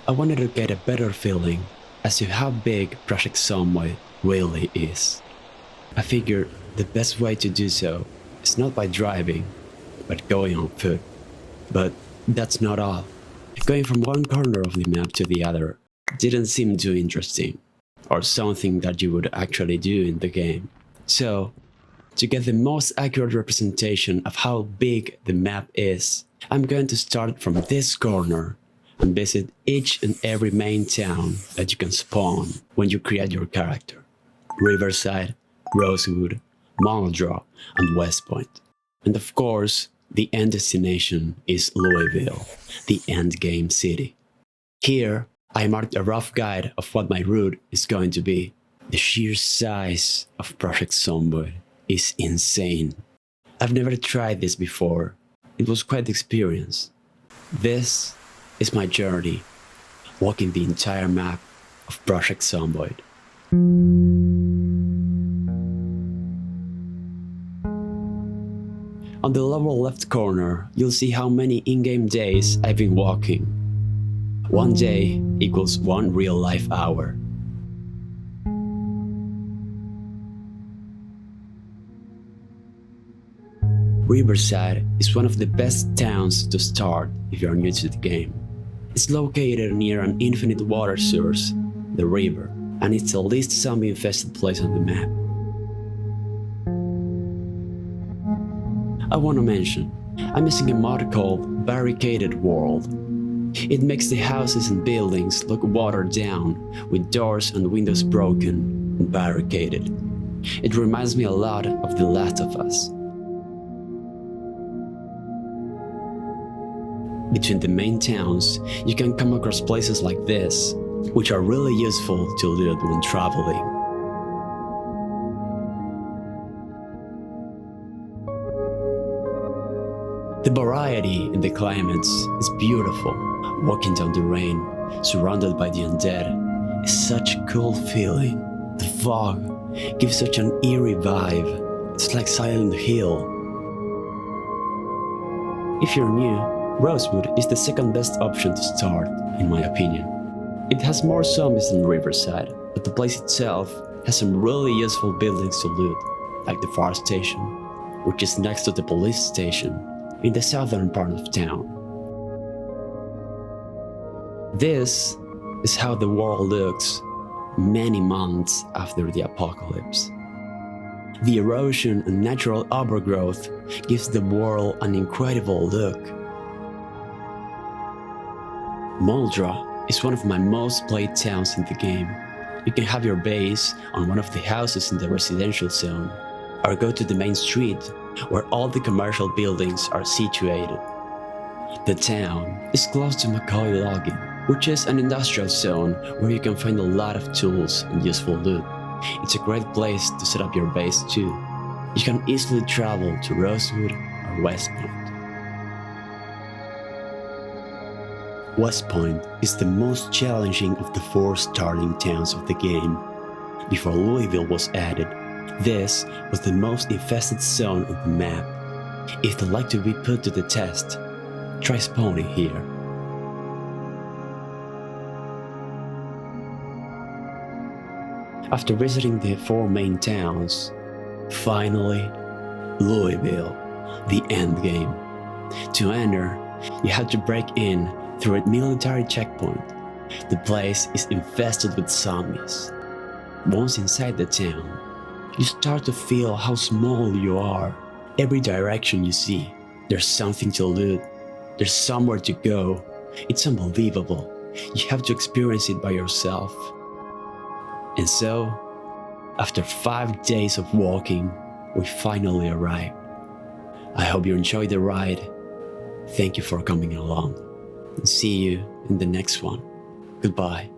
I wanted to get a better feeling as to how big Project Zomboid really is. I figured the best way to do so is not by driving, but going on foot. But that's not all. Going from one corner of the map to the other didn't seem too interesting, or something that you would actually do in the game. So, to get the most accurate representation of how big the map is, I'm going to start from this corner and visit each and every main town that you can spawn when you create your character. Riverside, Rosewood, Muldraugh, and West Point. And of course, the end destination is Louisville, the endgame city. Here, I marked a rough guide of what my route is going to be. The sheer size of Project Zomboid is insane. I've never tried this before. It was quite the experience. This is my journey, walking the entire map of Project Zomboid. On the lower left corner, you'll see how many in-game days I've been walking. One day equals one real-life hour. Riverside is one of the best towns to start if you are new to the game. It's located near an infinite water source, the river, and it's the least zombie-infested place on the map. I want to mention, I'm using a mod called Barricaded World. It makes the houses and buildings look watered down, with doors and windows broken and barricaded. It reminds me a lot of The Last of Us. Between the main towns, you can come across places like this, which are really useful to loot when traveling. The variety in the climates is beautiful. Walking down the rain, surrounded by the undead, is such a cool feeling. The fog gives such an eerie vibe. It's like Silent Hill. If you're new, Rosewood is the second best option to start, in my opinion. It has more zombies than Riverside, but the place itself has some really useful buildings to loot, like the fire station, which is next to the police station in the southern part of town. This is how the world looks many months after the apocalypse. The erosion and natural overgrowth gives the world an incredible look. Muldraugh is one of my most played towns in the game. You can have your base on one of the houses in the residential zone, or go to the main street where all the commercial buildings are situated. The town is close to McCoy Logging, which is an industrial zone where you can find a lot of tools and useful loot. It's a great place to set up your base too. You can easily travel to Rosewood or West Point. West Point is the most challenging of the 4 starting towns of the game. Before Louisville was added, this was the most infested zone on the map. If they'd like to be put to the test, try spawning here. After visiting the 4 main towns, finally, Louisville, the endgame. To enter, you have to break in through a military checkpoint. The place is infested with zombies. Once inside the town, you start to feel how small you are. Every direction you see, there's something to loot. There's somewhere to go. It's unbelievable. You have to experience it by yourself. And so, after 5 days of walking, we finally arrived. I hope you enjoyed the ride. Thank you for coming along. And see you in the next one. Goodbye.